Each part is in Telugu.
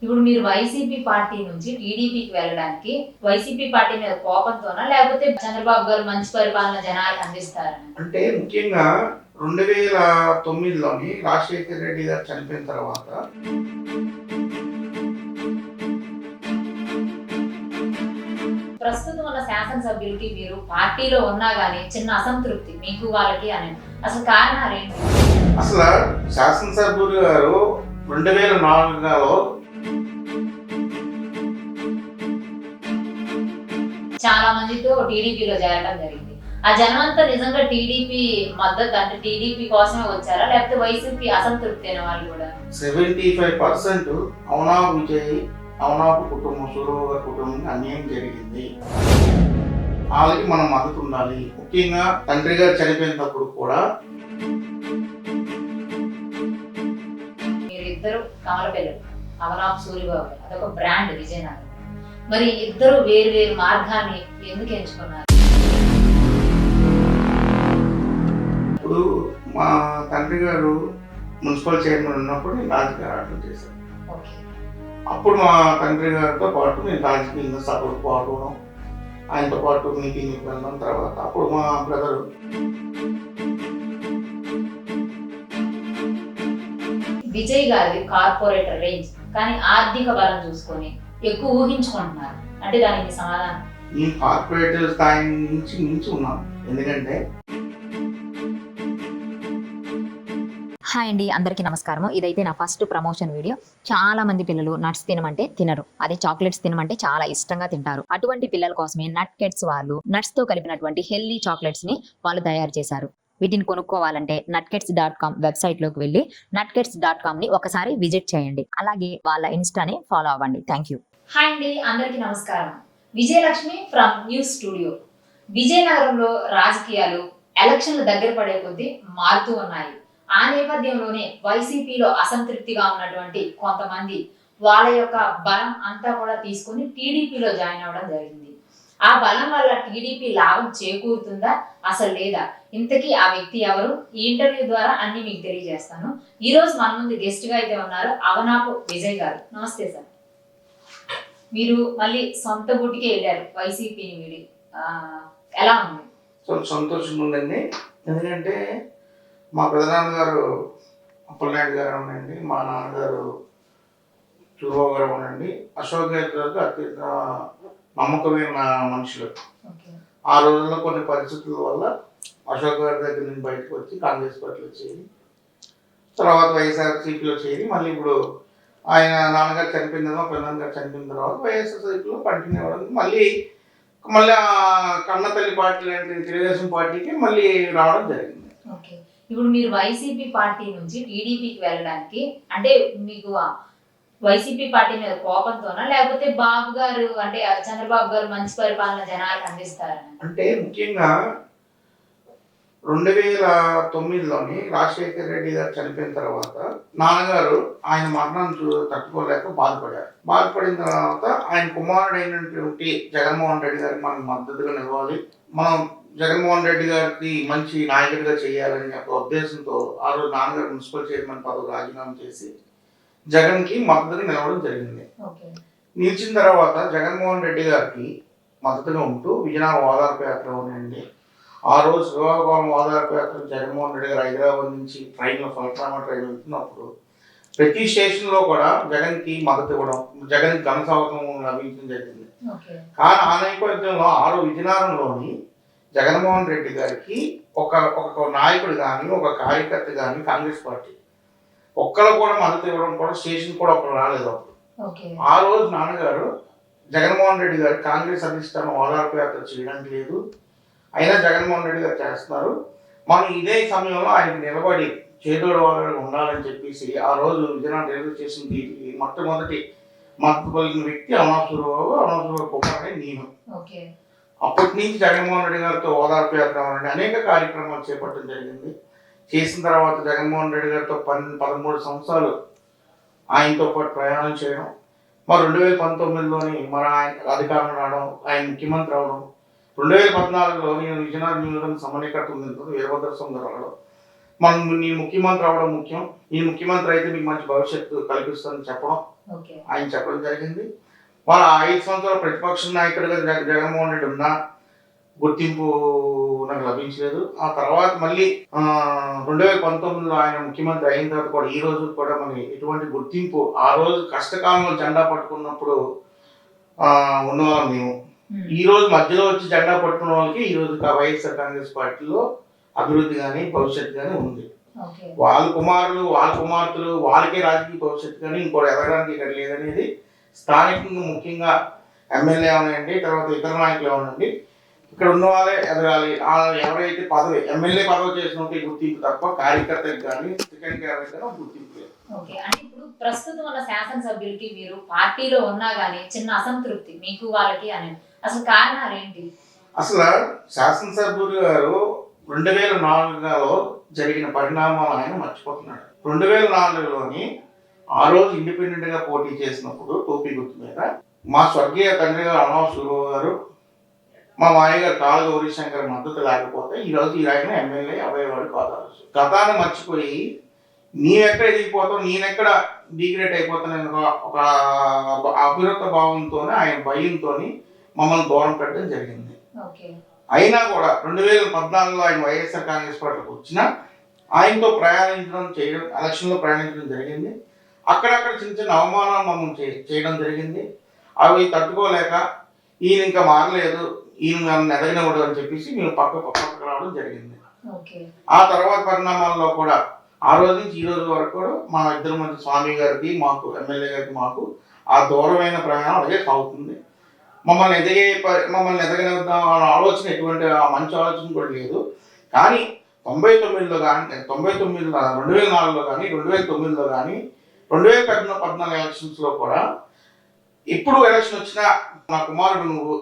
ఇప్పుడు మీరు వైసీపీ పార్టీ నుంచి టీడీపీకి వెళ్ళడానికి వైసీపీ పార్టీ మీద కోపంతోనా లేకపోతే చంద్రబాబు గారు మంచి పరిపాలన జనాలకు అందిస్తారని? అంటే ముఖ్యంగా 2009లోని రాజశేఖర రెడ్డి గారు చనిపోయిన తర్వాత ప్రస్తుతం ఉన్న శాసనసభ్యులకి మీరు పార్టీలో ఉన్నా గానీ చిన్న అసంతృప్తి మీకు వాళ్ళకి అని అసలు కారణాలు ఏంటి? అసలు శాసనసభ్యులు గారు 2004లో చాలా మందితో టీడీపీలో చేరడం జరిగింది. ఆ జనమంతా నిజంగా టీడీపీ మద్దతు అంటే టీడీపీ కోసమే వచ్చారా లేకపోతే వైసీపీ అసంతృప్తి అయిన వాళ్ళు కూడా? 75% అవునాపు విజయ్ అవునాపు కుటుంబం సూరవ్ గారి కుటుంబం అన్యాయం జరిగింది, వాళ్ళకి మనం మద్దతు ఉండాలి. ముఖ్యంగా తండ్రి గారు చనిపోయినప్పుడు కూడా మీరు ఇద్దరు కమల పిల్లలు, అవనాపు సూరిబాబు అదొక బ్రాండ్ విజయనగరం. మరి ఇద్దరు వేరు వేరు మార్గాన్ని ఎందుకు ఎంచుకున్నారు? ఇప్పుడు మా తండ్రి గారు మున్సిపల్ చైర్మన్ ఉన్నప్పుడు నేను రాజకీయ ఆటలు చేశాను. అప్పుడు మా తండ్రి గారితో పాటు నేను రాజకీయంగా సపోర్ట్ పాల్గొనడం, ఆయనతో పాటు మీటింగ్కి వెళ్ళడం. తర్వాత అప్పుడు మా బ్రదరు విజయ్ గారి కార్పొరేటర్ రేంజ్ కానీ ఆర్థిక బలం చూసుకొని ఎక్కువ ఊహించుకుంటున్నారు అంటే దానికి సమాధానం? ఈ కార్పొరేటర్ స్థాయి నుంచి మించి ఉన్నాను. ఎందుకంటే హాయ్ అండి, అందరికీ నమస్కారం. ఇదైతే నా ఫస్ట్ ప్రమోషన్ వీడియో. చాలా మంది పిల్లలు నట్స్ తినమంటే తినరు, అదే చాక్లెట్స్ తినమంటే చాలా ఇష్టంగా తింటారు. అటువంటి పిల్లల కోసమే నట్ కిడ్స్ వాళ్ళు నట్స్ తో కలిపినటువంటి హెల్దీ చాక్లెట్స్ ని వాళ్ళు తయారు చేశారు. వీటిని కొనుక్కోవాలంటే nutkids.com వెబ్సైట్ లోకి వెళ్ళి nutkids.com ని ఒకసారి విజిట్ చేయండి. అలాగే వాళ్ళ ఇన్స్టాని ఫాలో అవ్వండి. Thank you. హాయ్ అండి, అందరికీ నమస్కారం. Vijayalakshmi from news studio. విజయనగరంలో రాజకీయాలు ఎలక్షన్లు దగ్గర పడే కొద్దీ మారుతూ ఉన్నాయి. ఆ నేపథ్యంలోనే వైసీపీలో అసంతృప్తిగా ఉన్నటువంటి కొంతమంది వాళ్ళ యొక్క బలం అంతా కూడా తీసుకుని టీడీపీలో జాయిన్ అవ్వడం జరిగింది. ఆ బలం వల్ల టీడీపీ లాభం చేకూరుతుందా అసలు లేదా? ఇంతకీ ఆ వ్యక్తి ఎవరు? ఈ ఇంటర్వ్యూ ద్వారా అన్ని మీకు తెలియజేస్తాను. ఈ రోజు మన ముందు గెస్ట్ గా అయితే ఉన్నారు అవనాపు విజయ్ గారు. నమస్తే సార్. మీరు మళ్ళీ సొంత గుటికే వెళ్ళారు వైసీపీని వీడి, ఎలా ఉంది? సంతోషంగా ఉందండి. ఎందుకంటే మా పెదనాన్నగారు అప్పలనాయుడు గారు ఉండండి, మా నాన్నగారు సూరవ్ గారు ఉండండి, అశోక్ గారికి అత్యంత నమ్మకమైన మనుషులు. ఆ రోజుల్లో కొన్ని పరిస్థితుల వల్ల అశోక్ గారి దగ్గర నుంచి బయటకు వచ్చి కాంగ్రెస్ పార్టీలో చేరి, తర్వాత వైఎస్ఆర్సీపీలో చేరి, మళ్ళీ ఇప్పుడు ఆయన నాన్నగారు చనిపోయిన తర్వాత పెద్దనాన్న గారు చనిపోయిన తర్వాత వైఎస్ఆర్సీపీలో కంటిన్యూ అవ్వడానికి మళ్ళీ కన్నతల్లి పార్టీ లాంటి తెలుగుదేశం పార్టీకి మళ్ళీ రావడం జరిగింది. ఇప్పుడు మీరు వైసీపీ పార్టీ నుంచి టీడీపీకి వెళ్ళడానికి అంటే మీకు వైసీపీ పార్టీ మీద కోపంతోనా లేకపోతే బాబు గారు అంటే చంద్రబాబు గారు మంచి పరిపాలన జనాలకు అందిస్తారని? అంటే ముఖ్యంగా 2009లోని రాజశేఖర రెడ్డి గారు చనిపోయిన తర్వాత నాన్నగారు ఆయన మరణాన్ని తట్టుకోలేక బాధపడిన తర్వాత ఆయన కుమారుడైనటువంటి జగన్మోహన్ రెడ్డి గారికి మనం మద్దతుగా నిలవాలి, మనం జగన్మోహన్ రెడ్డి గారికి మంచి నాయకుడిగా చేయాలని ఒక ఉద్దేశంతో ఆ రోజు నాన్నగారు మున్సిపల్ చైర్మన్ పదవి రాజీనామా చేసి జగన్కి మద్దతుగా నిలవడం జరిగింది. నిలిచిన తర్వాత జగన్మోహన్ రెడ్డి గారికి మద్దతుగా ఉంటూ విజయనగరం ఓదార్పు యాత్ర ఉండండి. ఆ రోజు శ్రీకాకుళం ఓదార్పు యాత్ర జగన్మోహన్ రెడ్డి గారు హైదరాబాద్ నుంచి ట్రైన్లో ఫలక్నామా ట్రైన్ వెళ్తున్నప్పుడు ప్రతి స్టేషన్లో కూడా జగన్కి మద్దతు ఇవ్వడం, జగన్ ఘన స్వాగతం లభించడం జరిగింది. కానీ ఆ నేపథ్యంలో విజయనగరంలోని జగన్మోహన్ రెడ్డి గారికి ఒక నాయకుడు కానీ ఒక కార్యకర్త కానీ కాంగ్రెస్ పార్టీ ఒక్కరు కూడా మద్దతు ఇవ్వడం కూడా స్టేషన్ కూడా ఒకరు రాలేదు. అప్పుడు ఆ రోజు నాన్నగారు జగన్మోహన్ రెడ్డి గారు కాంగ్రెస్ అధిష్టానం ఓదార్పు యాత్ర చేయడానికి లేదు, అయినా జగన్మోహన్ రెడ్డి గారు చేస్తున్నారు, మనం ఇదే సమయంలో ఆయనకు నిలబడి చేదోడు వాదోడు ఉండాలని చెప్పేసి ఆ రోజు విజయనగరం రైల్వే స్టేషన్కి మొట్టమొదటి మద్దతు పలికిన వ్యక్తి అవనాపు సూరిబాబు కుమారుడే నేను. అప్పటి నుంచి జగన్మోహన్ రెడ్డి గారితో ఓదార్పు యాత్ర అనేక కార్యక్రమాలు చేపట్టడం జరిగింది. చేసిన తర్వాత జగన్మోహన్ రెడ్డి గారితో 13 సంవత్సరాలు ఆయనతో పాటు ప్రయాణం చేయడం, మరి 2019లోని మరి ఆయన అధికారం రావడం, ఆయన ముఖ్యమంత్రి అవడం, 2014లో నేను విజయనగరం నియోజకవర్గం సమన్వయకర్త వీరభద్రస్వామి గారు రావడం, నీ ముఖ్యమంత్రి అవడం ముఖ్యం, ఈ ముఖ్యమంత్రి అయితే మీకు మంచి భవిష్యత్తు కల్పిస్తుందని చెప్పడం, ఓకే. ఆయన చెప్పడం జరిగింది. వాళ్ళ 5 సంవత్సరాల ప్రతిపక్ష నాయకుడిగా జగన్మోహన్ రెడ్డి ఉన్న గుర్తింపు నాకు లభించలేదు. ఆ తర్వాత మళ్ళీ 2019లో ఆయన ముఖ్యమంత్రి అయిన తర్వాత కూడా ఈ రోజు కూడా మరి ఎటువంటి గుర్తింపు ఆ రోజు కష్టకాలంలో జెండా పట్టుకున్నప్పుడు ఉన్నవాళ్ళం మేము. ఈ రోజు మధ్యలో వచ్చి జెండా పట్టుకున్న వాళ్ళకి ఈ రోజు వైఎస్ఆర్ కాంగ్రెస్ పార్టీలో అభివృద్ధి కానీ భవిష్యత్తు కానీ ఉంది. ఓకే. వాళ్ళ కుమారులు వాళ్ళ కుమార్తెలు వాళ్ళకే రాజకీయ భవిష్యత్తు కానీ ఇంకోటి ఎదగడానికి ఇక్కడ లేదనేది స్థానికంగా ముఖ్యంగా ఎమ్మెల్యే అవనండి, తర్వాత ఇతర నాయకులు అవనండి, ఇక్కడ ఉన్న వాళ్ళే ఎదగాలి. ఎవరైతే పదవి ఎమ్మెల్యే పదవి చేసినట్టు గుర్తింపు తప్ప కార్యకర్తకి కానీ సెకండ్ క్యారెక్టర్ గుర్తింపు లేదు. ఓకే. అంటే ఇప్పుడు ప్రస్తుతం ఉన్న శాసనసభ్యులకి మీరు పార్టీలో ఉన్నా గానీ చిన్న అసంతృప్తి మీకు వాళ్ళకి అని అసలు కారణాలు ఏంటి? అసలు శాసనసభ్యులు గారు 2004లో జరిగిన పరిణామాలు ఆయన మర్చిపోతున్నాడు. 2004లోని ఆ రోజు ఇండిపెండెంట్ గా పోటీ చేసినప్పుడు టోపీ గుర్తు మీద మా స్వర్గీయ తండ్రి గారు అన్నవ సూరవ్ గారు, మా మాయ గారు కాళ గౌరీశంకర్ మద్దతు లేకపోతే ఈ రోజు ఈ ఆయన ఎమ్మెల్యే అయ్యేవాడు కాదు. గతాన్ని మర్చిపోయి నేనెక్కడ ఎదిగిపోతాం, నేనెక్కడ డిగ్రేడ్ అయిపోతానని ఒక అభివృద్ధ భావంతోనే ఆయన భయంతో మమ్మల్ని దూరం పెట్టడం జరిగింది. అయినా కూడా 2014లో ఆయన వైఎస్ఆర్ కాంగ్రెస్ పార్టీకి వచ్చినా ఆయనతో ఎలక్షన్లో ప్రయాణించడం జరిగింది. అక్కడక్కడ చిన్న చిన్న అవమానాలు మమ్మల్ని చేయడం జరిగింది. అవి తట్టుకోలేక ఈయన ఇంకా మారలేదు, ఈయన నన్ను ఎదగనివ్వడు అని చెప్పేసి మేము పక్కకు రావడం జరిగింది. ఆ తర్వాత పరిణామాల్లో కూడా ఆ రోజు నుంచి ఈ రోజు వరకు కూడా మా ఇద్దరు మధ్య స్వామి గారికి మాకు ఎమ్మెల్యే గారికి మాకు ఆ దూరమైన ప్రయాణం అలాగే సాగుతుంది. మమ్మల్ని ఎదగనిద్దాం అనే ఆలోచన ఎటువంటి మంచి ఆలోచన కూడా లేదు. కానీ 99లో కానీ 2004లో కానీ 2009లో కానీ 2014 ఎలక్షన్స్లో కూడా ఎప్పుడు ఎలక్షన్ వచ్చినా నా కుమారుడు నువ్వు,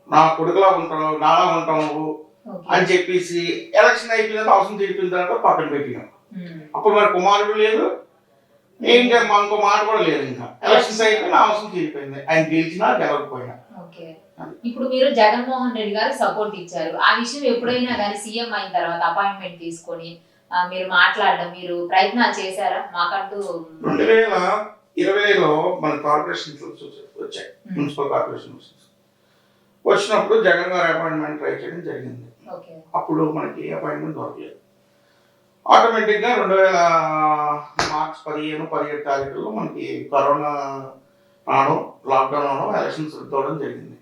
నా కొడుకులా ఉంటావు, నాలా ఉంటావు నువ్వు అని చెప్పేసి ఎలక్షన్ అయిపోయిన అవసరం తీరిపోయిన తర్వాత పక్కన పెట్టినాం. అప్పుడు మరి కుమారుడు లేదు, ఇంకా ఇంకో మాట కూడా లేదు. ఇంకా ఎలక్షన్స్ అయిపోయిన అవసరం తీరిపోయింది, ఆయన గెలిచినా గెలవకపోయినా. ఇప్పుడు మీరు జగన్మోహన్ రెడ్డి గారు సపోర్ట్ ఇచ్చారు. ఆ విషయం ఎప్పుడైనా కానీ సీఎం అయిన తర్వాత అపాయింట్మెంట్ తీసుకొని మీరు మాట్లాడడం, మీరు ప్రయత్నాలు చేశారా? మాకంటూ 2020లో మన కార్పొరేషన్ వచ్చాయి, మున్సిపల్ కార్పొరేషన్ వచ్చినప్పుడు జగన్ గారు అపాయింట్మెంట్ ట్రై చేయడం జరిగింది. అప్పుడు మనకి అపాయింట్మెంట్ దొరకలేదు. ఆటోమేటిక్గా 2000 మార్చ్ 15-17 తారీఖుల్లో మనకి కరోనా లాక్డౌన్ అవడం, ఎలక్షన్స్ రద్దవడం జరిగింది.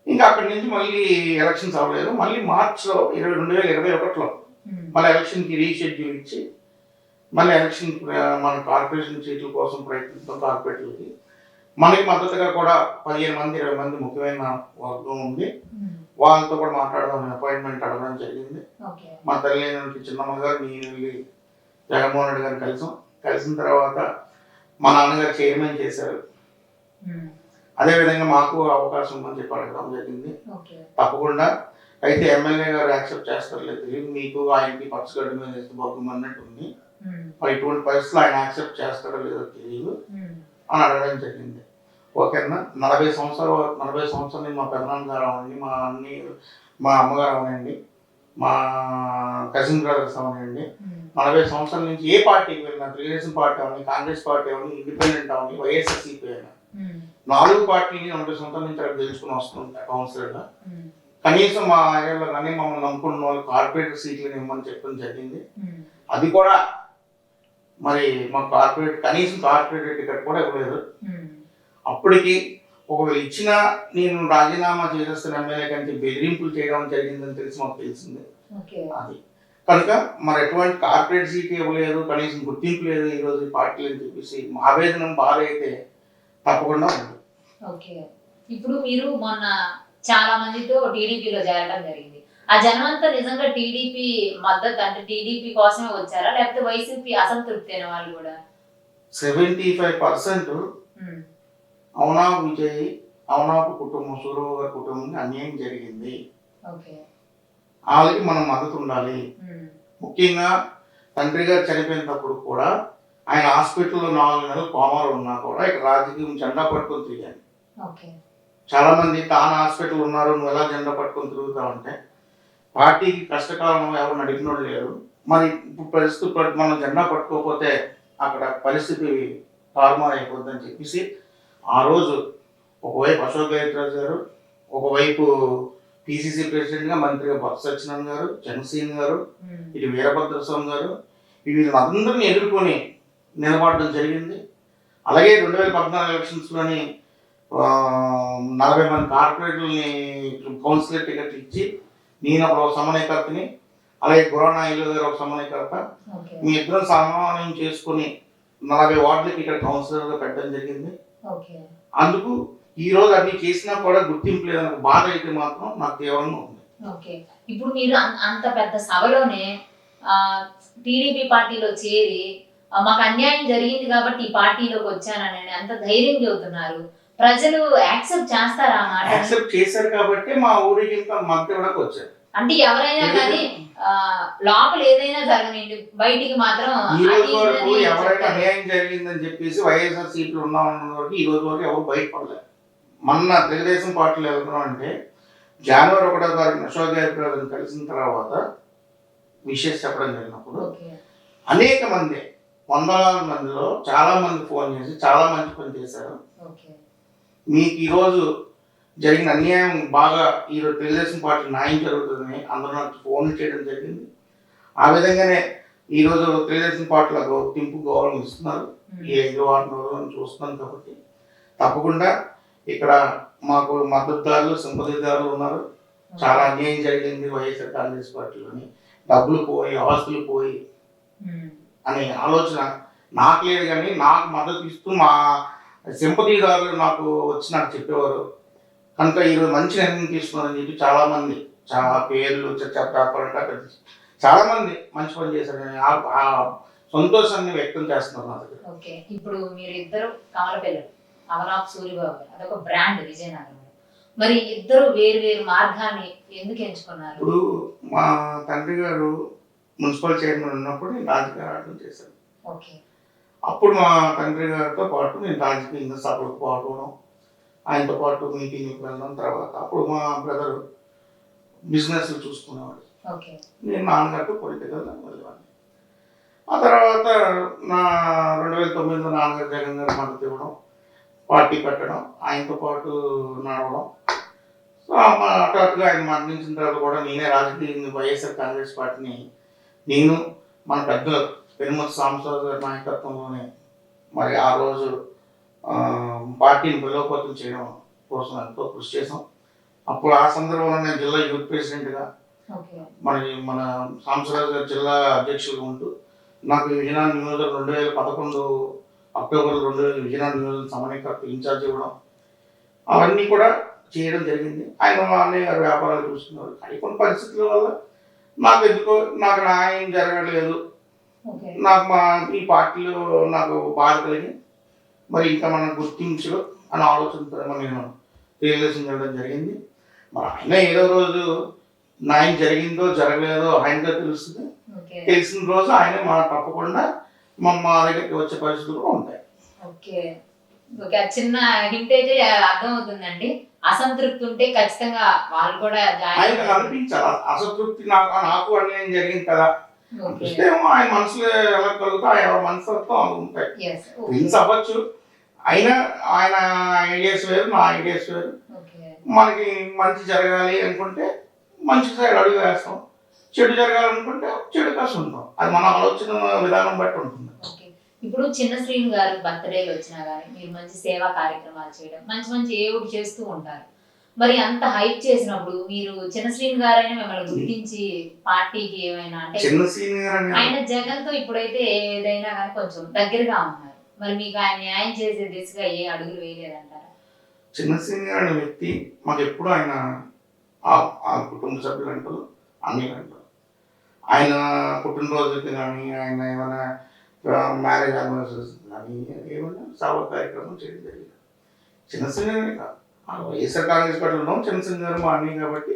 ఇంకా అక్కడి నుంచి మళ్ళీ ఎలక్షన్స్ అవ్వలేదు. మళ్ళీ మార్చ్లో 2021లో మళ్ళీ ఎలక్షన్కి రీషెడ్యూల్ ఇచ్చి మళ్ళీ ఎలక్షన్ మన కార్పొరేషన్ సీట్ల కోసం ప్రయత్నిస్తాం. కార్పొరేటర్లకి మనకి మద్దతుగా కూడా 15-20 మంది ముఖ్యమైన వర్గం ఉంది, వాళ్ళతో కూడా మాట్లాడదామని అపాయింట్మెంట్ అడగడం జరిగింది. మా తల్లి చిన్నమ్మ గారు నేను వెళ్ళి జగన్మోహన్ రెడ్డి గారిని కలిసిన తర్వాత మా నాన్నగారు చైర్మన్ చేశారు. అదేవిధంగా మాకు అవకాశం ఉందని చెప్పి అడగడం జరిగింది. తప్పకుండా అయితే ఎమ్మెల్యే గారు యాక్సెప్ట్ చేస్తారు లేదు తెలియదు, మీకు ఆయనకి పచ్చగడ్డ మీద వేస్తే బొగ్గం అన్నట్టు ఉంది, మరి ఇటువంటి పరిస్థితులు ఆయన యాక్సెప్ట్ చేస్తారో లేదో తెలియదు అని అడగడం జరిగింది. ఓకేనా, 40 సంవత్సరాలు మా పెద్దనాన్న గారు అవనండి, మా అమ్మగారు అవనండి, మా కజిన్ బ్రదర్స్ అవనండి, 40 సంవత్సరాల నుంచి ఏ పార్టీకి వెళ్ళినా, తెలుగుదేశం పార్టీ అవని, కాంగ్రెస్ పార్టీ అవని, ఇండిపెండెంట్ అవని, వైఎస్ఆర్సీపీ అయినా 4 పార్టీని 40 సంవత్సరాల నుంచి అక్కడ తెలుసుకుని వస్తుంటాయి కౌన్సిలర్గా. కనీసం మా ఏరియాలో కానీ మమ్మల్ని నమ్ముకున్న వాళ్ళు కార్పొరేటర్ సీట్లను ఇవ్వమని చెప్పడం జరిగింది. అది కూడా మరి మా కనీసం కార్పొరేటర్ టికెట్ కూడా ఇవ్వలేదు. అప్పటికి ఒకవేళ ఇచ్చినా నేను రాజీనామా చేసేస్తున్న ఎమ్మెల్యే కంటే బెదిరింపులు చేయడం జరిగిందని తెలిసి మాకు తెలిసింది. అది కనుక మరి ఎటువంటి కార్పొరేట్ సీట్ ఇవ్వలేదు, కనీసం గుర్తింపు లేదు ఈరోజు పార్టీలు అని చెప్పేసి ఆవేదన బాధ అయితే తప్పకుండా ఉంది. ఇప్పుడు మీరు మొన్న చాలా మందితో టీడీపీలో చేరడం జరిగింది. ఆ జనమంతా నిజంగా టీడీపీ మద్దతు అంటే టీడీపీ కోసమే వచ్చారా, లేకపోతే వైసీపీ అసంతృప్తి అయిన వాళ్ళు కూడా? 75% అవునాపు విజయ్, అవునాపు కుటుంబం, సూరవ్ గారి కుటుంబానికి అన్యాయం జరిగింది, వాళ్ళకి మనం మద్దతు ఉండాలి. ముఖ్యంగా తండ్రి గారు చనిపోయినప్పుడు కూడా ఆయన హాస్పిటల్లో 4 నెలలు కోమాలు ఉన్నా కూడా ఇక్కడ రాజకీయం జెండా పట్టుకొని తిరిగాను. చాలా మంది తాను హాస్పిటల్ ఉన్నారు, నువ్వు ఎలా జెండా పట్టుకొని తిరుగుతావంటే పార్టీకి కష్టకాలం ఎవరు నడిపినోళ్ళు లేరు. మరి ఇప్పుడు పరిస్థితి మనం జెండా పట్టుకోకపోతే అక్కడ పరిస్థితి తారుమారు అయిపోద్దని చెప్పేసి ఆ రోజు ఒకవైపు అశోక్ గజపతిరాజు గారు, ఒకవైపు పిసిసి ప్రెసిడెంట్గా మంత్రిగా బొత్స సత్యనారాయణ గారు, చంద్రశేఖర్ గారు, ఇటు వీరభద్రస్వామి గారు వీళ్ళందరినీ ఎదుర్కొని నిలబడడం జరిగింది. అలాగే 2014 ఎలక్షన్స్లోని 40 మంది కార్పొరేటర్ని కౌన్సిలర్ టికెట్ ఇచ్చి నేను ఒక సమన్వయకర్తని, అలాగే గురానాయులు గారు ఒక సమన్వయకర్త, మీ ఇద్దరు సమన్వయం చేసుకుని 40 వార్డులకి ఇక్కడ కౌన్సిలర్గా పెట్టడం జరిగింది. అందుకు ఈ రోజు అన్ని చేసినా కూడా గుర్తింపు లేదన్న బాధ అయితే మాత్రం నాకు తీవ్రంగా ఉంది. ఓకే, ఇప్పుడు మీరు అంత పెద్ద సభలోనే టీడీపీ పార్టీలో చేరి మాకు అన్యాయం జరిగింది కాబట్టి ఈ పార్టీలోకి వచ్చానని అంత ధైర్యం చెబుతున్నారు. ప్రజలు యాక్సెప్ట్ చేస్తారా? యాక్సెప్ట్ చేశారు కాబట్టి మా ఊరికి ఇంకా మద్దతు ఇవ్వడానికి వచ్చారు. అంటే ఎవరైనా కానీ లోపల ఏదైనా జరగనండి, బయటికి మాత్రం ఈ రోజు వరకు ఎవరైనా అన్యాయం జరిగిందని చెప్పేసి వైఎస్ఆర్ సీట్లు ఉన్నామన్న వరకు ఈ రోజు వరకు ఎవరు బయటపడలేదు. మొన్న తెలుగుదేశం పార్టీలో వెళ్తున్నాం అంటే జనవరి 1వ తారీఖున అశోక్ గజపతిరాజుని కలిసిన తర్వాత విషయం చెప్పడం జరిగినప్పుడు అనేక మంది వందలాది మందిలో చాలా మంది ఫోన్ చేసి చాలా మంచి పని చేశారు, మీకు ఈరోజు జరిగిన అన్యాయం బాగా ఈరోజు తెలుగుదేశం పార్టీ న్యాయం జరుగుతుందని అందరూ నాకు ఫోన్ చేయడం జరిగింది. ఆ విధంగానే ఈరోజు తెలుగుదేశం పార్టీలో గుర్తింపు గౌరవం ఇస్తున్నారు. ఈ 5 వారం చూస్తున్నాం కాబట్టి తప్పకుండా ఇక్కడ మాకు మద్దతుదారులు సింపతిదారులు ఉన్నారు. చాలా అన్యాయం జరిగింది వైఎస్ఆర్ కాంగ్రెస్ పార్టీలోని, డబ్బులు పోయి ఆస్తులు పోయి అనే ఆలోచన నాకు లేదు, కానీ నాకు మద్దతు ఇస్తూ మా సింపతిదారులు నాకు వచ్చి నాకు చెప్పేవారు. కనుక ఈరోజు మంచి నిర్ణయం తీసుకున్నారని చెప్పి చాలామంది చాలా పేర్లు చెప్పాలంటే చాలామంది మంచి పని చేశారని ఆ సంతోషాన్ని వ్యక్తం చేస్తున్నారు నా దగ్గర. ఓకే, ఇప్పుడు మీరు ఇద్దరు కమలపిల్లలు, అవనాప్ సూరిబాబు గారు, అదొక బ్రాండ్ విజయనగరంలో. మరి ఇద్దరు వేరు వేరు మార్గాన్ని ఎందుకు ఎంచుకున్నారు? ఇప్పుడు మా తండ్రి గారు మున్సిపల్ చైర్మన్ ఉన్నప్పుడు నేను రాజకీయ ఆటలు చేశాను. ఓకే, అప్పుడు మా తండ్రి గారితో పాటు నేను రాజకీయ సభలకు పాల్గొనడం, ఆయనతో పాటు మీటింగ్కి వెళ్ళడం. తర్వాత అప్పుడు మా బ్రదర్ బిజినెస్ చూసుకునేవాడు, నేను నాన్నగారితో పొలిటికల్ వెళ్ళేవాడిని. ఆ తర్వాత నా 2009లో నాన్నగారు జగన్ గారు మద్దతు ఇవ్వడం, పార్టీ పెట్టడం, ఆయనతో పాటు నడవడం. సో హఠాత్తుగా ఆయన మరణించిన తర్వాత కూడా నేనే రాజకీయ వైఎస్ఆర్ కాంగ్రెస్ పార్టీని నేను మన పెద్దలు పెనుమతి సాంబశివరావు గారి నాయకత్వంలోనే మరి ఆ రోజు పార్టీని బలోపేతం చేయడం కోసం ఎంతో కృషి చేసాం. అప్పుడు ఆ సందర్భంలో నేను జిల్లా యూత్ ప్రెసిడెంట్గా మన సాంబశివరావు గారు జిల్లా అధ్యక్షులుగా ఉంటూ నాకు విజయనగరం నియోజకవర్గం 2011 అక్టోబర్ 2000 విజయనగరం నియోజకవర్గం సమన్వయకర్త ఇన్ఛార్జ్ ఇవ్వడం, అవన్నీ కూడా చేయడం జరిగింది. ఆయన మా అన్నయ్య గారు వ్యాపారాలు చూస్తున్నారు. కానీ కొన్ని పరిస్థితుల వల్ల నాకు ఎందుకో నాకు న్యాయం జరగలేదు, నాకు ఈ పార్టీలో నాకు బాధ కలిగి మరి ఇంకా మనం గుర్తించరు అని ఆలోచనతో నేను తెలుగుదేశం చేయడం జరిగింది. మరి ఆయన ఏదో రోజు న్యాయం జరిగిందో జరగలేదో ఆయనగా తెలుస్తుంది. తెలిసిన రోజు ఆయన మా తప్పకుండా మా దగ్గరికి వచ్చే పరిస్థితులు కూడా ఉంటాయి. ఓకే ఓకే, చిన్న హింట్ అయితే అర్థం అవుతుందండి. అసంతృప్తి ఉంటే ఖచ్చితంగా వాళ్ళు కూడా ఆయన కనిపించాలి. అసంతృప్తి నాకు అన్యాయం జరిగింది కదా ఏమో ఆయన మనసులో ఎలా కలుగుతా ఆయన మనసుతో ఉంటాయి. విన్స్ అవ్వచ్చు, అయినా ఆయన ఐడియాస్ వేరు, మా ఐడియాస్ వేరు. మనకి మంచి జరగాలి అనుకుంటే మంచి సైడ్ అడుగు వేస్తాం, చెడు జరగాలనుకుంటే చెడు కాసు ఉంటాం. అది మన ఆలోచన విధానం బట్టి ఉంటుంది. ఇప్పుడు చిన్న శ్రీను గారు బర్త్డేలు వచ్చినా కానీ మీరు మంచి సేవా కార్యక్రమాలు చేయడం, మంచి మంచి ఏవుడు చేస్తూ ఉంటారు. మరి అంత హైప్ చేసినప్పుడు మీరు చిన్న శ్రీను గారైనా మిమ్మల్ని గుర్తించి పార్టీకి ఏమైనా అంటే ఆయన జగన్ తో ఇప్పుడైతే ఏదైనా కానీ కొంచెం దగ్గరగా ఉన్నారు, మరి మీకు ఆయన న్యాయం చేసే దిశగా ఏ అడుగులు వేయలేదంటారా? చిన్న శ్రీను గారు అనే వ్యక్తి మాకు ఎప్పుడు ఆయన ఆ కుటుంబ సభ్యులు అంటారు, అన్నీ అంటారు. ఆయన పుట్టినరోజుకి కానీ ఆయన ఏమైనా మ్యారేజ్ యానివర్సరీస్ కానీ ఏమైనా సభ కార్యక్రమం చేయడం జరిగింది. చిన్న శ్రీను కాదు, వైఎస్ఆర్ కాంగ్రెస్ పార్టీలో ఉన్నాం, చిన్న శ్రీను గారు మా అన్నీ కాబట్టి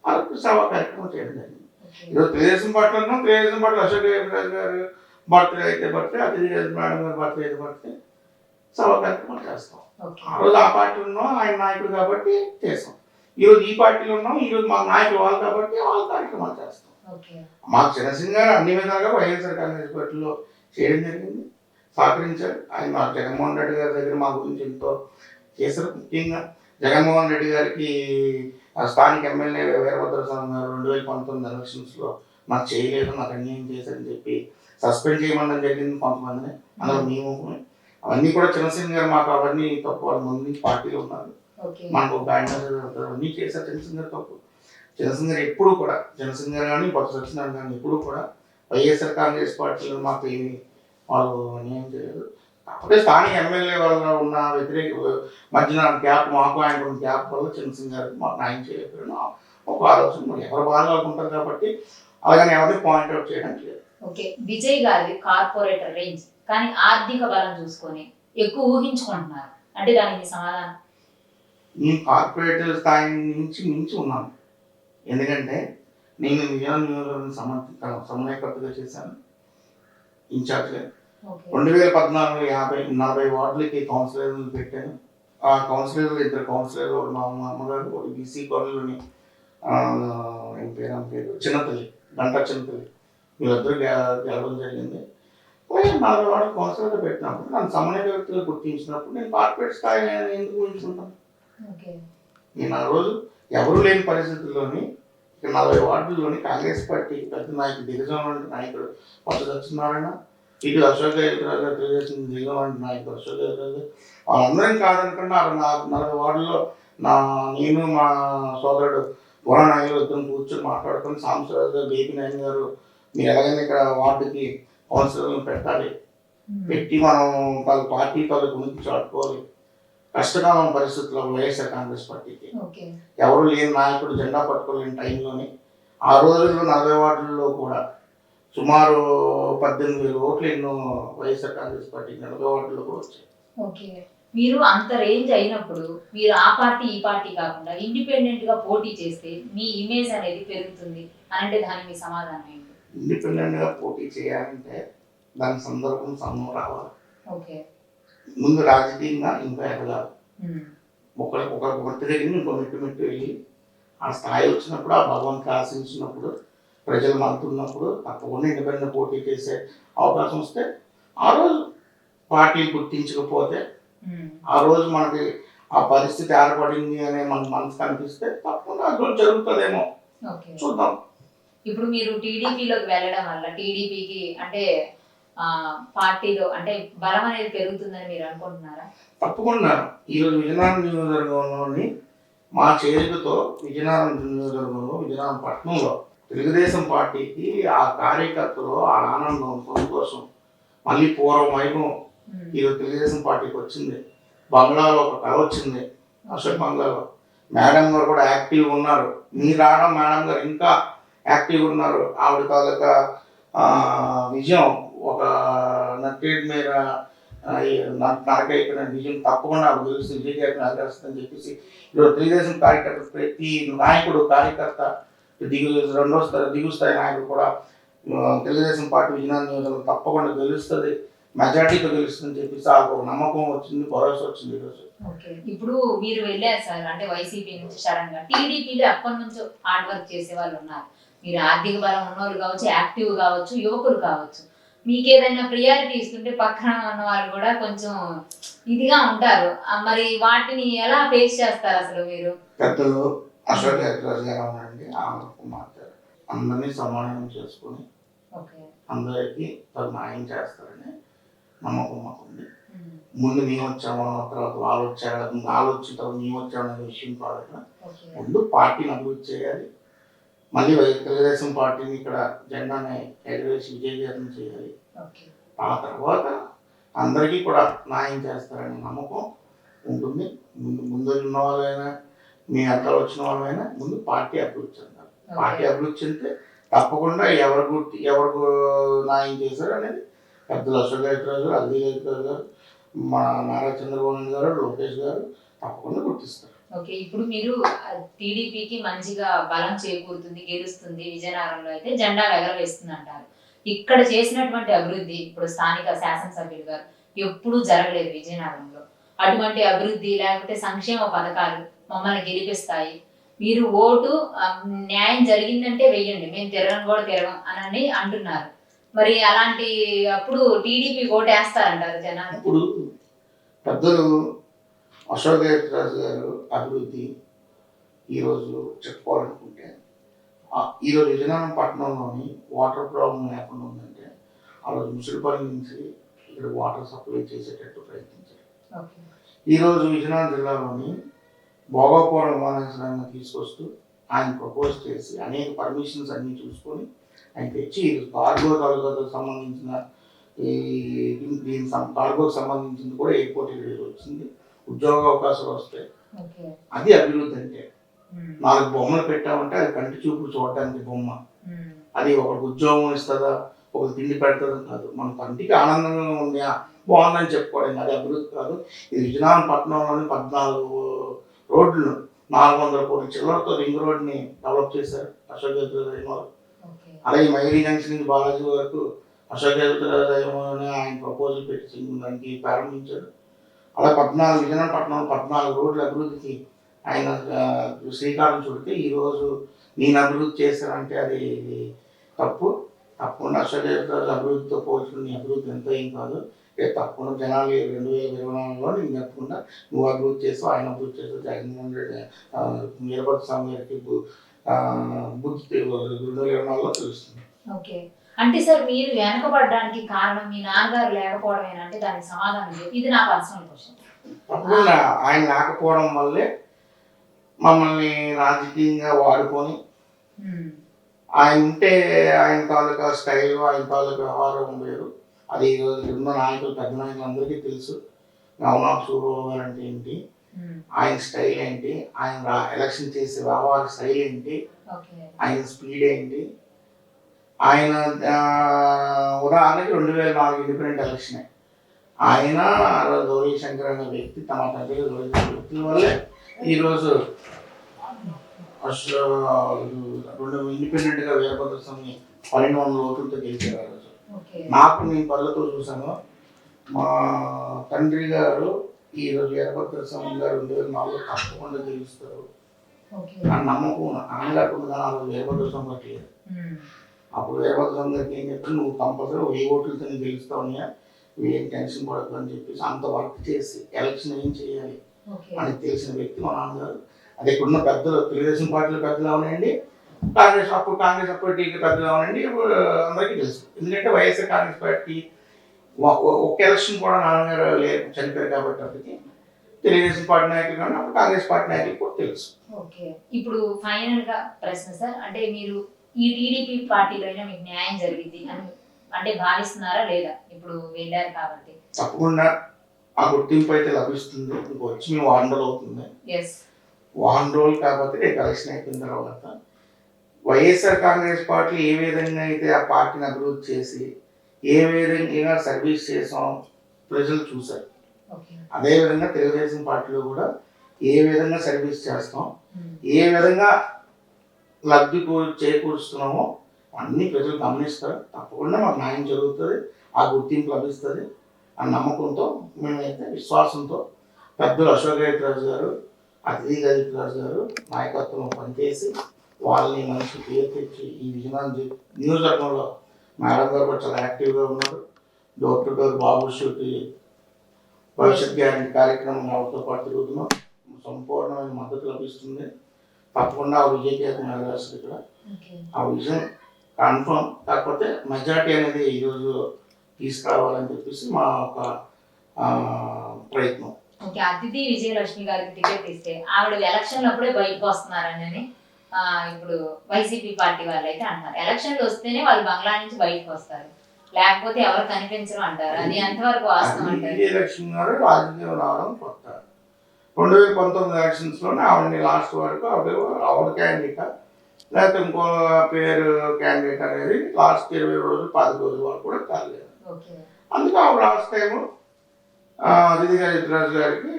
ఆ సభ కార్యక్రమం చేయడం జరిగింది. ఈరోజు తెలుగుదేశం పార్టీలో ఉన్నాం, తెలుగుదేశం పార్టీలో అశోక్ గజపతిరాజు గారు బర్త్డే అయితే బర్త్డే, అతిథి మేడం గారు బర్త్డే అయితే బర్త్డే సభ కార్యక్రమాలు చేస్తాం. ఆ రోజు ఆ పార్టీలో ఉన్నాం, ఆయన నాయకుడు కాబట్టి చేస్తాం. ఈరోజు ఈ పార్టీలో ఉన్నాం, ఈరోజు మా నాయకులు వాళ్ళు కాబట్టి వాళ్ళ కార్యక్రమాలు చేస్తాం. మాకు చిన్నసింగ్ గారు అన్ని విధాలుగా వైఎస్ఆర్ కాంగ్రెస్ పార్టీలో చేయడం జరిగింది. సహకరించారు. ఆయన జగన్మోహన్ రెడ్డి గారి దగ్గర మా గురించి ఎంతో చేశారు. ముఖ్యంగా జగన్మోహన్ రెడ్డి గారికి స్థానిక ఎమ్మెల్యే వీరభద్రస్వామి గారు 2019 ఎలక్షన్స్లో నాకు చేయలేదు, నాకు అన్యాయం చేశారని చెప్పి సస్పెండ్ చేయమని జరిగింది కొంతమందిని, అందులో మేము. అవన్నీ కూడా చిన్నసింగ్ గారు మాకు అవన్నీ తప్పు, వాళ్ళ ముందు నుంచి పార్టీలో ఉన్నారు, మనకు ఒక ఆయన అన్నీ చేశారు చిన్నసింగ్ గారు తప్పు. చిన్నసింగ్ గారు ఎప్పుడు కూడా, చిన్నసింగ్ గారు కానీ కొత్త సత్యనారాయణ కానీ ఎప్పుడు కూడా వైఎస్ఆర్ కాంగ్రెస్ పార్టీలో మాకు ఏమి వాళ్ళు అన్యాయం చేయలేదు. కాకపోతే స్థానిక ఎమ్మెల్యే వల్ల ఉన్న వ్యతిరేక మధ్యన గ్యాప్, మాకు ఆయన గ్యాప్ వల్ల చిన్నసింగ్ గారికి మాకు న్యాయం చేయలేకపోయినా ఒక ఆలోచన. ఎవరు బాగా ఉంటారు కాబట్టి అలాగని ఎవరిని పాయింట్అవుట్ చేయడానికి లేదు. ఓకే, విజయ్ గారి కార్పొరేటర్ రేంజ్ కానీ ఆర్థిక బలం చూసుకొని ఎక్కువ ఊహించుకుంటున్నారు అంటే దానికి సమాధానం? నేను కార్పొరేటర్ స్థాయి నుంచి మించి ఉన్నాను. ఎందుకంటే నేను విజయనగరం నియోజకవర్గం సమన్వయకర్తగా చేశాను, ఇన్ఛార్జ్గా. 2014 40 వార్డులకి కౌన్సిలర్లు పెట్టాను. ఆ కౌన్సిలర్లు 2 కౌన్సిలర్లు, ఒకటి మా అమ్మగారు, ఒకటి బీసీ కాలనీలోని పేరు చిన్నతల్లి, గంటా చిన్నతల్లి, వీళ్ళిద్దరూ గెలవడం జరిగింది. 40 వార్డులు కౌన్సిలర్గా పెట్టినప్పుడు నన్ను సమన్వయకర్తగా గుర్తించినప్పుడు నేను కార్పొరేట్ స్థాయి ఎందుకు ఊహించుకుంటాను? నేను ఆ రోజు ఎవరు లేని పరిస్థితుల్లోని 40 వార్డుల్లోని కాంగ్రెస్ పార్టీ పెద్ద నాయకుడు, దిగజామ నాయకుడు కొత్త సత్యనారాయణ, ఇటు అశోక్ గెహ్లోట్ గారు, తెలుగుదేశం దిగజామ నాయకుడు అశోక్ గెహ్లోట్ గారు, వాళ్ళందరం కాదనుకున్నా 40 వార్డుల్లో నేను మా సోదరుడు పురాణాయులు ఇద్దరు కూర్చొని మాట్లాడుకొని సాంబశివరాజు గారు, బేబీ నాయన్ గారు, మీరు ఎలాగైనా ఇక్కడ వార్డుకి కౌన్సిలర్లను పెట్టాలి, పెట్టి మనం వాళ్ళ పార్టీ వాళ్ళ గురించి చాటుకోవాలి. కష్టకాలం పరిస్థితుల్లో వైఎస్ఆర్ కాంగ్రెస్ పార్టీకి ఎవరు లేని నాయకుడు, జెండా పట్టుకోలేని టైంలోని ఆ రోజుల్లో 40 వార్డుల్లో కూడా సుమారు 18,000 ఓట్లు ఎన్నో వైఎస్ఆర్ కాంగ్రెస్ పార్టీ 40 వార్డుల్లో కూడా వచ్చాయి. ఓకే, మీరు అంత రేంజ్ అయినప్పుడు మీరు ఆ పార్టీ ఈ పార్టీ కాకుండా ఇండిపెండెంట్ గా పోటీ చేస్తే మీ ఇమేజ్ అనేది పెరుగుతుంది అంటే దానికి మీ సమాధానం ఏంటి? ఇండిపెండెంట్ గా పోటీ చేయాలంటే దాని సందర్భం సమయం రావాలి. ఓకే, ముందు రాజకీయంగా ఇంకా ఎదగాలి. ఒక మెట్టు దగ్గర ఇంకో మెట్టు వెళ్ళి ఆ స్థాయి వచ్చినప్పుడు, ఆ భగవంతుని ఆశించినప్పుడు, ప్రజలు మలుతున్నప్పుడు తప్పకుండా ఇండిపెండెంట్ పోటీ చేసే అవకాశం వస్తే, ఆ రోజు పార్టీ గుర్తించకపోతే, ఆ రోజు మనకి ఆ పరిస్థితి ఏర్పడింది అనే మన మనసు కనిపిస్తే తప్పకుండా ఆ రోజు జరుగుతుందేమో చూద్దాం. ఇప్పుడు మీరు టీడీపీలోకి వెళ్ళడం వల్ల టీడీపీకి అంటే పార్టీలో అంటే బలం అనేది పెరుగుతుందని మీరు అనుకుంటున్నారా? తప్పకుండా. ఈరోజు విజయనగరం నియోజకవర్గంలోని మా చేరికతో విజయనగరం నియోజకవర్గంలో, విజయనగరం పట్టణంలో తెలుగుదేశం పార్టీకి ఆ కార్యకర్తలు ఆ ఆనందం, సంతోషం మళ్ళీ పూర్వం వైభవం ఈరోజు తెలుగుదేశం పార్టీకి వచ్చింది. బంగ్లాలో ఒక కళ వచ్చింది, అశోక్ బంగ్లాలో. మేడం గారు కూడా యాక్టివ్గా ఉన్నారు. మీరు రావడం మేడం గారు ఇంకా యాక్టివ్గా ఉన్నారు. ఆవిడ తాలూకా విజయం ఒక నట్టేడు మీద నరకైపోయిన విజయం తప్పకుండా ఆవిడ గెలిచి విజయగారిని ఆగ్రహిస్తుందని చెప్పేసి ఈరోజు తెలుగుదేశం కార్యకర్త, ప్రతి నాయకుడు కార్యకర్త, దిగువ స్థాయి నాయకుడు కూడా తెలుగుదేశం పార్టీ విజయనగరం నియోజకవర్గం తప్పకుండా గెలుస్తుంది, మెజార్టీతో గెలుస్తుందని చెప్పేసి ఒక నమ్మకం వచ్చింది, భరోసా వచ్చింది ఈరోజు. ఇప్పుడు మీరు వెళ్ళారు సార్, అంటే వైసీపీ నుంచి సడన్ గా టీడీపీలో అప్పటి నుంచి హార్డ్ వర్క్ చేసే వాళ్ళు ఉన్నారు. మీరు ఆర్థిక బలం ఉన్నోళ్ళు కావచ్చు, యాక్టివ్ కావచ్చు, యువకులు కావచ్చు, మీకు ఏదైనా ప్రియారిటీ ఇస్తుంటే పక్కన ఉన్న వాళ్ళు కూడా కొంచెం ఇదిగా ఉంటారు. మరి వాటిని ఎలా ఫేస్ చేస్తారు అసలు మీరు? పెద్దలు అశోక్ గెహ్లోట్ గారు ఉన్నారండి, ఆమె కుమార్తె, అందరినీ సమానం చేసుకుని అందరికీ న్యాయం చేస్తారని నమ్మకం మాకుంది. ముందు మేము వచ్చాము, తర్వాత వాళ్ళు వచ్చారు, వాళ్ళు వచ్చిన తర్వాత మేము వచ్చామనే విషయం కాదు. ముందు పార్టీని అభివృద్ధి చేయాలి, మళ్ళీ తెలుగుదేశం పార్టీని ఇక్కడ జెండాని ఎగరేసి విజయజీతం చేయాలి. ఆ తర్వాత అందరికీ కూడా న్యాయం చేస్తారనే నమ్మకం ఉంటుంది. ముందు ఉన్న వాళ్ళైనా, మీ అంతా వచ్చిన వాళ్ళైనా ముందు పార్టీ అభివృద్ధి చెందాలి. పార్టీ అభివృద్ధి చెందితే తప్పకుండా ఎవరు న్యాయం చేశారు అనేది పెద్దలు అశోక్ గెహ్లోట్ గారు, అల్లి గెహ్లోట్ గారు, మా నారా చంద్రబాబు నాయుడు గారు, లోకేష్ గారు తప్పకుండా గుర్తిస్తారు. ఓకే, ఇప్పుడు మీరు టీడీపీకి మంచిగా బలం చేకూరుతుంది, గెలుస్తుంది, విజయనగరంలో అయితే జెండా ఎగరవేస్తుంది అంటారు. ఇక్కడ చేసినటువంటి అభివృద్ధి ఇప్పుడు స్థానిక శాసనసభ్యులు గారు ఎప్పుడూ జరగలేదు విజయనగరంలో. అటువంటి అభివృద్ధి లేకపోతే సంక్షేమ పథకాలు మమ్మల్ని గెలిపిస్తాయి, మీరు ఓటు న్యాయం జరిగిందంటే వెయ్యండి, మేము తిరగం కూడా తిరగం అని అంటున్నారు. మరి అలాంటి అప్పుడు టీడీపీ ఓటేస్తారంటారు జనాలు. ఇప్పుడు పెద్దలు అశోక్ రాజు గారు అభివృద్ధి ఈరోజు చెప్పుకోవాలనుకుంటే ఈరోజు విజయనగరం పట్టణంలోని వాటర్ ప్రాబ్లం లేకుండా ఉందంటే ఆ రోజు ముసిరిపల్లి నుంచి ఇక్కడ వాటర్ సప్లై చేసేటట్టు ప్రయత్నించారు. ఈరోజు విజయనగరం జిల్లాలోని భోగాపురం విమానాశ్రయాన్ని తీసుకొస్తూ ఆయన ప్రపోజ్ చేసి అనేక పర్మిషన్స్ అన్నీ చూసుకొని ఆయన తెచ్చి కార్గో తాలూకాతో సంబంధించిన దీని కార్గోకి సంబంధించింది కూడా ఎయిర్పోర్ట్ వచ్చింది, ఉద్యోగ అవకాశాలు వస్తాయి. అది అభివృద్ధి అంటే 4 బొమ్మలు పెట్టామంటే అది కంటి చూపులు చూడటానికి బొమ్మ, అది ఒకరికి ఉద్యోగం ఇస్తుందా ఒకరికి తిండి పెడుతుందా కాదు, మన కంటికి ఆనందంగా ఉంది బాగుందని చెప్పుకోవడం అది అభివృద్ధి కాదు. ఇది విజయనగరం పట్టణంలోని 14 రోడ్లు 400 కోట్ల చిల్లరతో రింగ్ రోడ్ని డెవలప్ చేశారు అశోక్ గజపతిరాజు. అలాగే మైరీ జంక్షన్ నుంచి బాలాజీ వరకు అశోక్ గజపతిరాజు ఆయన ప్రపోజల్ పెట్టి దానికి ప్రారంభించాడు. అలా విజయనగరం పట్టణంలో 14 రోడ్ల అభివృద్ధికి ఆయన శ్రీకారం చుడితే ఈరోజు నేను అభివృద్ధి చేశానంటే అది తప్పకుండా అశోక్ గజపతిరాజు అభివృద్ధితో పోల్చుకుని అభివృద్ధి ఎంతో ఏం కాదు. తప్పకుండా జనాలు 2024లో నేను తప్పకుండా నువ్వు అభివృద్ధి చేస్తావు, ఆయన అభివృద్ధి చేస్తావు, జగన్మోహన్ రెడ్డి వీరభద్ర స్వామి గారికి బుద్ధి 2024లో తెలుస్తుంది. ఓకే, అంటే సార్ మీరు వెనకబడడానికి కారణం మీ నాన్నగారు లేకపోవడమేనా అంటే దానికి సమాధానం లేదు. ఇది నా పర్సనల్ క్వశ్చన్. తప్పకుండా ఆయన లేకపోవడం వల్లే మమ్మల్ని రాజకీయంగా వాడుకొని ఆయన ఉంటే ఆయన తాలూకా స్టైల్ ఆయన తాలూకా వ్యవహారం వేరు. అది ఈరోజు ఉన్న నాయకులు పెద్ద నాయకులు అందరికీ తెలుసు. నవనాథ్ సూర్యబాబు గారు అంటే ఏంటి, ఆయన స్టైల్ ఏంటి, ఆయన ఎలక్షన్ చేసే వ్యవహార స్టైల్ ఏంటి, ఆయన స్పీడ్ ఏంటి. ఆయన ఉదాహరణకి 2004 ఇండిపెండెంట్ ఎలక్షన్ ఆయన గౌరీ శంకర్ అనే వ్యక్తి తమ తండ్రి వ్యక్తుల వల్లే ఈరోజు ఇండిపెండెంట్గా వీరభద్ర స్వామి 1200 ఓట్లతో గెలిచారు. ఆ రోజు నాకు నేను పళ్ళతో చూశాను. మా తండ్రి గారు ఈరోజు వీరభద్ర స్వామి గారు 2004లో తప్పకుండా గెలుస్తారు అని నమ్మకం నాన్నగారు ఉండగానే ఆ రోజు వీరభద్ర స్వామి కట్టలేదు. అప్పుడు వీరభద్ర స్వామి గారికి ఏం చెప్పి నువ్వు కంపల్సరీ 1000 ఓట్లతో గెలుస్తావు, ఏం టెన్షన్ పడద్దు అని చెప్పేసి అంత వర్క్ చేసి ఎలక్షన్ ఏం చేయాలి అని తెలిసిన వ్యక్తి మా నాన్నగారు. అది ఇక్కడున్న పెద్దలు తెలుగుదేశం పార్టీలో పెద్దలు అవనండి, కాంగ్రెస్ పార్టీకి పెద్దలు అవనండి, అందరికీ తెలుసు. ఎందుకంటే వైఎస్ఆర్ కాంగ్రెస్ పార్టీ ఒక ఎలక్షన్ కూడా నాన్నగారు చనిపోయారు కాబట్టి అప్పటికి తెలుగుదేశం పార్టీ నాయకులు కానీ అప్పుడు కాంగ్రెస్ పార్టీ నాయకులు కూడా తెలుసు. ఓకే, ఇప్పుడు ఫైనల్ గా ప్రశ్న సార్, అంటే మీరు ఈ టీడీపీ పార్టీలో మీకు న్యాయం జరిగింది అని అంటే భావిస్తున్నారా లేదా? ఇప్పుడు వెళ్ళారు కాబట్టి తప్పకుండా ఆ గుర్తింపు అయితే లభిస్తుంది. ఇప్పుడు వచ్చి మేము 1 రోజులు అవుతుంది. 1 రోజులు కాకపోతే రేపు ఎలక్షన్ అయిపోయిన తర్వాత వైఎస్ఆర్ కాంగ్రెస్ పార్టీ ఏ విధంగా అయితే ఆ పార్టీని అభివృద్ధి చేసి ఏ విధంగా సర్వీస్ చేసాం ప్రజలు చూశారు. అదేవిధంగా తెలుగుదేశం పార్టీలో కూడా ఏ విధంగా సర్వీస్ చేస్తాం, ఏ విధంగా లబ్ధి చేకూరుస్తున్నామో అన్ని ప్రజలు గమనిస్తారు. తప్పకుండా మాకు న్యాయం జరుగుతుంది, ఆ గుర్తింపు లభిస్తుంది ఆ నమ్మకంతో మేమైతే విశ్వాసంతో పెద్దలు అశోక్ రాజు గారు అతిథి గజపతిరాజు గారు నాయకత్వంలో పనిచేసి వాళ్ళని మనిషి పేరు తెచ్చి ఈ విజయనగరం నియోజకవర్గంలో మేడం గారు కూడా చాలా యాక్టివ్గా ఉన్నారు. Door to door Babu shoot భవిష్యత్ గ్యారెంటీ కార్యక్రమం వాళ్ళతో పాటు తిరుగుతున్నాం. సంపూర్ణమైన మద్దతు లభిస్తుంది. తప్పకుండా ఆ విజయకేతం నెరవేరుస్తుంది. ఇక్కడ ఆ విజయం కన్ఫర్మ్. కాకపోతే మెజార్టీ అనేది ఈరోజు తీసుకురావాలని చెప్పేసి మా ఒక ప్రయత్నం. ఓకే, అతిథి విజయలక్ష్మి గారికి టికెట్ ఇస్తే ఆవిడ ఎలక్షన్లు అప్పుడే బయటకు వస్తున్నారని ఇప్పుడు వైసీపీ పార్టీ వాళ్ళు అయితే అంటారు. ఎలక్షన్లు వస్తేనే వాళ్ళు బంగ్లా నుంచి బయటకు వస్తారు, లేకపోతే ఎవరు కనిపించరు అంటారు. అది ఎంతవరకు వాస్తవం అంటారు? విజయలక్ష్మి గారు రాజకీయం రావడం కొత్త. 2019 ఎలక్షన్స్ లోనే ఆవిడని లాస్ట్ వరకు ఆవిడ క్యాండిడేట్ లేకపోతే ఇంకో పేరు క్యాండిడేట్ అనేది లాస్ట్ 20 రోజులు 10 రోజుల వరకు కూడా కాలేదు. అందుకే ఆవిడ లాస్ట్ టైము అతిథి గజపతిరాజు గారికి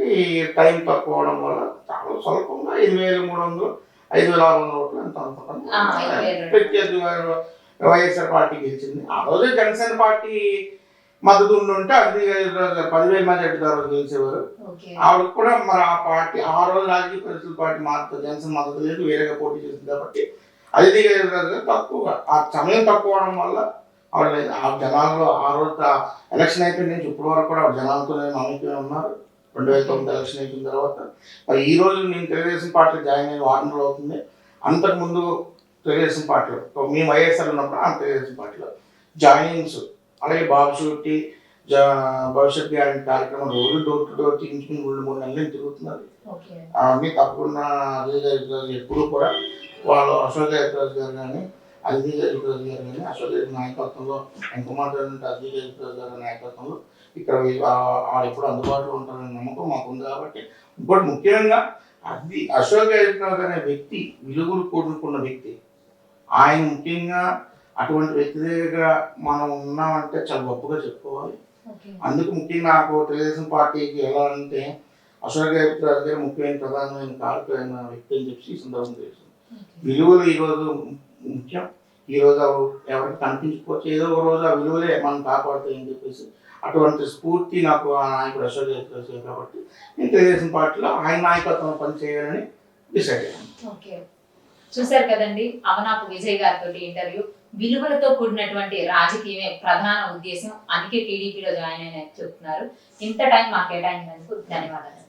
టైం తక్కువ అవడం వల్ల చాలా స్వల్పంగా 5,300 5,600 ఓట్లు ఎంత అనుకుంటాను ప్రత్యర్థి వైఎస్ఆర్ పార్టీ గెలిచింది. ఆ రోజే జనసేన పార్టీ మద్దతు ఉంటే అతిథి గజపతిరాజు గారు 10,000 మెజార్టీ ద్వారా గెలిచేవారు. ఆవిడకి కూడా మరి ఆ పార్టీ ఆ రోజు రాజకీయ పరిస్థితుల పార్టీ మాత్రం జనసేన మద్దతు లేదు, వేరేగా పోటీ చేసింది కాబట్టి అతిథి గజపతిరాజు గారు తక్కువగా ఆ సమయం తక్కువ అవడం వల్ల ఆవిడ ఆ జనాల్లో ఆ రోజు ఎలక్షన్ అయిపోయిన నుంచి ఇప్పటి వరకు కూడా ఆవిడ జనాలతోనే మమేకమే ఉన్నారు. 2009 ఎలక్షన్ అయిపోయిన తర్వాత మరి ఈ రోజు నేను తెలుగుదేశం పార్టీలో జాయిన్ అయిన 6 నెలలు అవుతుంది. అంతకుముందు తెలుగుదేశం పార్టీలో మేము వైఎస్ఆర్ ఉన్నప్పుడు ఆ తెలుగుదేశం పార్టీలో జాయినింగ్స్, అలాగే బాబు షూరిటీ, భవిష్యత్ గ్యారెంటీ కార్యక్రమం రోజు డోర్ టు డోర్ తిరిగి 2-3 నెలలు తిరుగుతున్నారు. అవన్నీ తప్పకుండా అజయ్ గారు ఎప్పుడూ కూడా వాళ్ళు అశోక్ గజపతిరాజు గారు కానీ, అజయ్ గజపతిరాజు గారు కానీ, అశోక్ గారి నాయకత్వంలో ఆయన కుమార్తె అజయ్ గజపతిరాజు గారి నాయకత్వంలో ఇక్కడ వాళ్ళు ఎప్పుడు అందుబాటులో ఉంటారనే నమ్మకం మాకు ఉంది. కాబట్టి ఇంకోటి ముఖ్యంగా అశోక్ గజపతిరాజు అనే వ్యక్తి విలువలు కూడుకున్న వ్యక్తి. ఆయన ముఖ్యంగా అటువంటి వ్యక్తి దగ్గర మనం ఉన్నామంటే చాలా గొప్పగా చెప్పుకోవాలి. అందుకు ముఖ్యంగా నాకు తెలుగుదేశం పార్టీకి వెళ్ళాలంటే అశోక్ గజపతిరాజు గారు ముఖ్యమైన ప్రధానమైన కారకులైన వ్యక్తి అని చెప్పి ఈ సందర్భం తెలుసు. విలువలు ఈరోజు ముఖ్యం. ఈరోజు ఎవరికి కనిపించుకోవచ్చు, ఏదో ఒక రోజు ఆ విలువలే మనం కాపాడుతాయని చెప్పేసి అటువంటి స్ఫూర్తి నాకు ఆ నాయకుడు అశోక్ గజపతిరాజు కాబట్టి నేను తెలుగుదేశం పార్టీలో ఆయన నాయకత్వం పనిచేయాలని డిసైడ్ అయ్యాను. చూశారు కదండి, అవనాపు విజయ్ గారితో ఇంటర్వ్యూ. విలువలతో కూడినటువంటి రాజకీయమే ప్రధాన ఉద్దేశం, అందుకే టీడీపీలో జాయిన్ అయిన చెప్తున్నారు. ఇంత టైం మాకు కేటాయించినందుకు ధన్యవాదాలు.